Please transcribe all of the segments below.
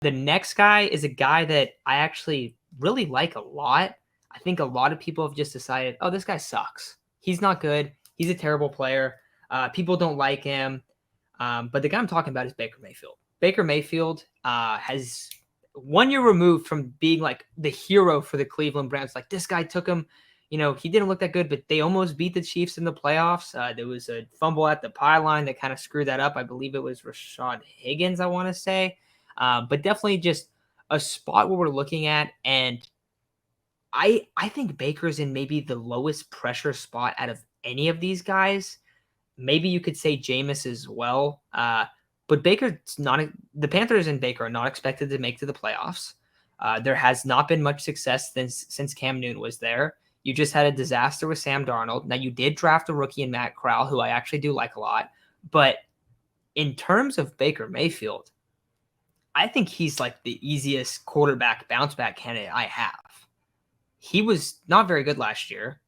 The next guy is a guy that I actually really like a lot. I think a lot of people have just decided, oh, this guy sucks. He's not good. He's a terrible player. People don't like him. But the guy I'm talking about is Baker Mayfield. Baker Mayfield has 1 year removed from being like the hero for the Cleveland Browns. Like this guy took him, he didn't look that good, but they almost beat the Chiefs in the playoffs. There was a fumble at the pylon that kind of screwed that up. I believe it was Rashad Higgins, I want to say. But definitely just a spot where we're looking at. And I think Baker's in maybe the lowest pressure spot out of any of these guys. Maybe you could say Jameis as well. But Baker's not the Panthers and Baker are not expected to make to the playoffs. There has not been much success since Cam Newton was there. You just had a disaster with Sam Darnold. Now you did draft a rookie in Matt Corral, who I actually do like a lot. But in terms of Baker Mayfield, I think he's like the easiest quarterback bounce back candidate I have. He was not very good last year.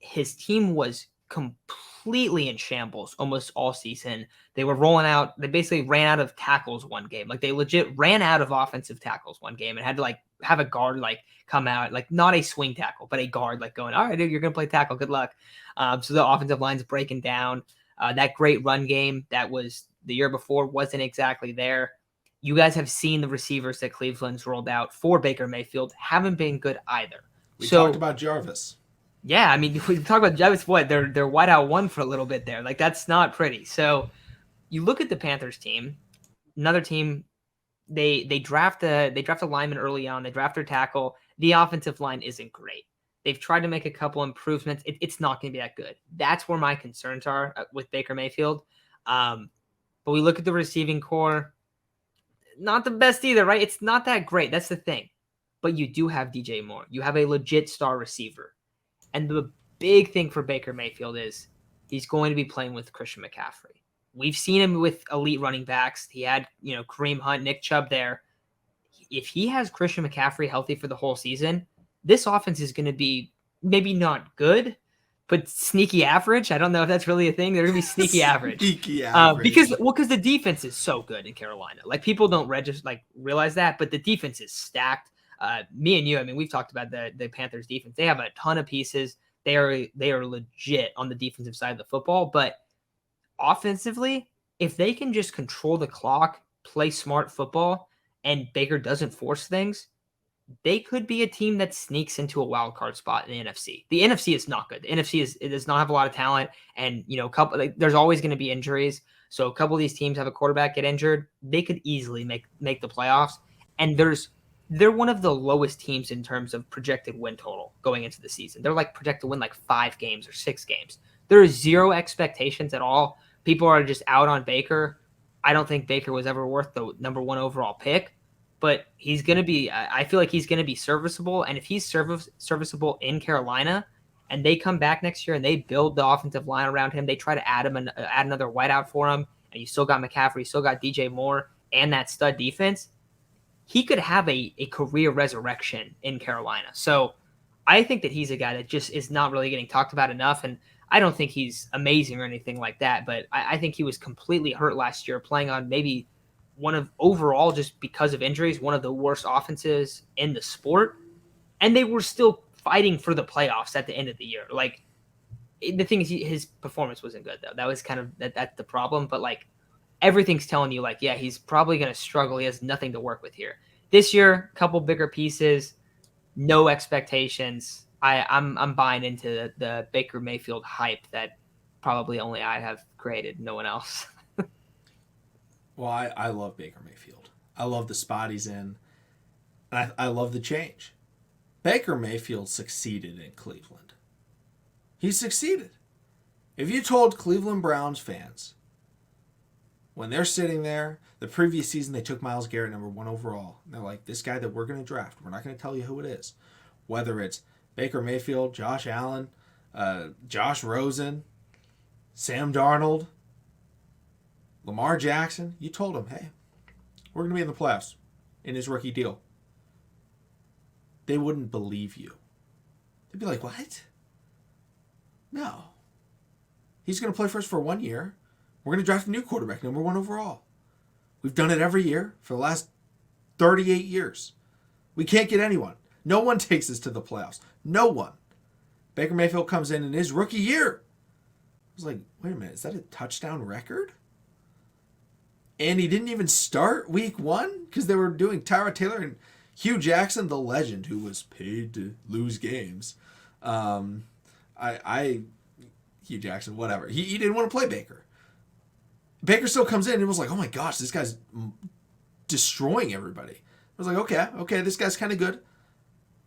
His team was completely in shambles almost all season. They were rolling out. They basically ran out of tackles one game. Like they legit ran out of offensive tackles one game and had to like have a guard like come out, like not a swing tackle, but a guard like going, all right, dude, you're going to play tackle. Good luck. So the offensive line's breaking down. That great run game that was the year before wasn't exactly there. You guys have seen the receivers that Cleveland's rolled out for Baker Mayfield haven't been good either. We talked about Jarvis. Yeah, I mean, we talk about Jarvis. What they're wide out one for a little bit there. Like that's not pretty. So you look at the Panthers team, another team. They draft a lineman early on. They draft their tackle. The offensive line isn't great. They've tried to make a couple improvements. It's not going to be that good. That's where my concerns are with Baker Mayfield. But we look at the receiving core. Not the best either, right? It's not that great. That's the thing. But you do have DJ Moore. You have a legit star receiver. And the big thing for Baker Mayfield is he's going to be playing with Christian McCaffrey. We've seen him with elite running backs. He had, Kareem Hunt, Nick Chubb there. If he has Christian McCaffrey healthy for the whole season, this offense is going to be maybe not good, but sneaky average. I don't know if that's really a thing. They're going to be sneaky average. Sneaky average. Because the defense is so good in Carolina. Like people don't realize that, but the defense is stacked. Me and you, I mean, we've talked about the Panthers defense. They have a ton of pieces. They are legit on the defensive side of the football, but offensively, if they can just control the clock, play smart football, and Baker doesn't force things, they could be a team that sneaks into a wild card spot in the NFC. The NFC is not good. The NFC does not have a lot of talent, and there's always going to be injuries. So a couple of these teams have a quarterback get injured, they could easily make the playoffs. And they're one of the lowest teams in terms of projected win total going into the season. They're like projected to win like 5 games or 6 games. There is zero expectations at all. People are just out on Baker. I don't think Baker was ever worth the number 1 overall pick, but he's going to be, I feel like he's going to be serviceable. And if he's serviceable in Carolina and they come back next year and they build the offensive line around him, they try to add another wideout for him, and you still got McCaffrey, you still got DJ Moore and that stud defense, he could have a career resurrection in Carolina. So I think that he's a guy that just is not really getting talked about enough. And I don't think he's amazing or anything like that, but I think he was completely hurt last year, playing on maybe one of overall, just because of injuries, one of the worst offenses in the sport. And they were still fighting for the playoffs at the end of the year. Like, the thing is, his performance wasn't good, though. That was kind of that's the problem. But like, everything's telling you, like, yeah, he's probably going to struggle. He has nothing to work with here. This year, a couple bigger pieces, no expectations. I'm buying into the Baker Mayfield hype that probably only I have created, no one else. Well, I love Baker Mayfield. I love the spot he's in. And I love the change. Baker Mayfield succeeded in Cleveland. He succeeded. If you told Cleveland Browns fans, when they're sitting there, the previous season they took Myles Garrett number 1 overall, and they're like, this guy that we're going to draft, we're not going to tell you who it is. Whether it's Baker Mayfield, Josh Allen, Josh Rosen, Sam Darnold, Lamar Jackson, you told them, hey, we're going to be in the playoffs in his rookie deal. They wouldn't believe you. They'd be like, what? No. He's going to play for us for 1 year. We're going to draft a new quarterback, number 1 overall. We've done it every year for the last 38 years. We can't get anyone. No one takes us to the playoffs. No one. Baker Mayfield comes in his rookie year. I was like, wait a minute, is that a touchdown record? And he didn't even start week 1 because they were doing Tyrod Taylor and Hugh Jackson, the legend, who was paid to lose games. Hugh Jackson, whatever. He didn't want to play Baker. Baker still comes in and was like, oh my gosh, this guy's destroying everybody. I was like, okay, this guy's kind of good.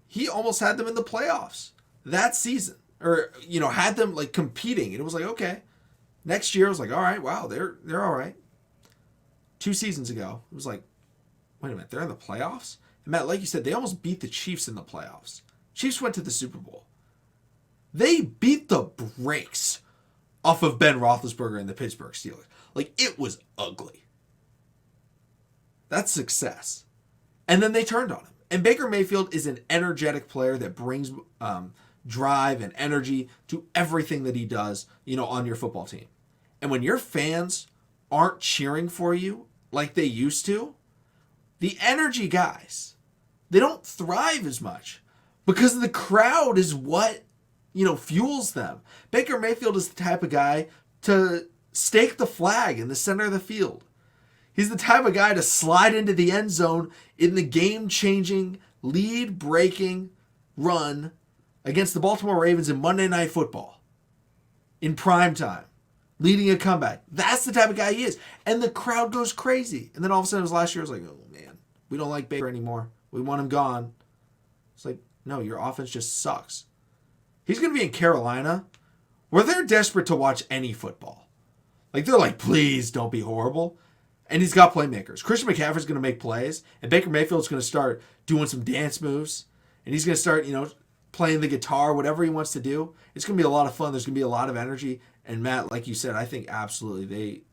He almost had them in the playoffs that season, or had them like competing, and it was like, okay. Next year, I was like, all right, wow, they're all right. 2 seasons ago, it was like, wait a minute, they're in the playoffs? And Matt, like you said, they almost beat the Chiefs in the playoffs. Chiefs went to the Super Bowl. They beat the brakes off of Ben Roethlisberger and the Pittsburgh Steelers. Like, it was ugly. That's success. And then they turned on him. And Baker Mayfield is an energetic player that brings drive and energy to everything that he does, on your football team. And when your fans aren't cheering for you like they used to, the energy guys, they don't thrive as much because the crowd is what, fuels them. Baker Mayfield is the type of guy to stake the flag in the center of the field. He's the type of guy to slide into the end zone in the game-changing, lead-breaking run against the Baltimore Ravens in Monday Night Football in prime time, leading a comeback. That's the type of guy he is. And the crowd goes crazy. And then all of a sudden, it was last year, it was like, oh, man, we don't like Baker anymore. We want him gone. It's like, no, your offense just sucks. He's going to be in Carolina where they're desperate to watch any football. Like, they're like, please don't be horrible. And he's got playmakers. Christian McCaffrey's going to make plays, and Baker Mayfield's going to start doing some dance moves, and he's going to start, playing the guitar, whatever he wants to do. It's going to be a lot of fun. There's going to be a lot of energy. And Matt, like you said, I think absolutely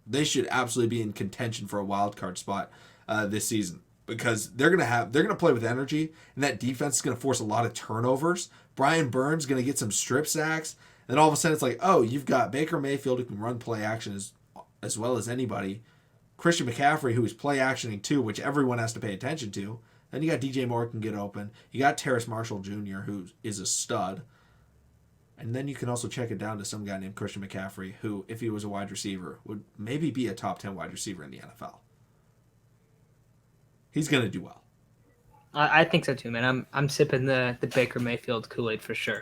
they should absolutely be in contention for a wild card spot this season because they're going to play with energy, and that defense is going to force a lot of turnovers. Brian Burns is going to get some strip sacks, and then all of a sudden it's like, oh, you've got Baker Mayfield who can run play action as well as anybody. Christian McCaffrey, who is play actioning too, which everyone has to pay attention to. Then you got DJ Moore can get open. You got Terrace Marshall Jr., who is a stud. And then you can also check it down to some guy named Christian McCaffrey, who, if he was a wide receiver, would maybe be a top 10 wide receiver in the NFL. He's going to do well. I think so too, man. I'm sipping the Baker Mayfield Kool-Aid for sure.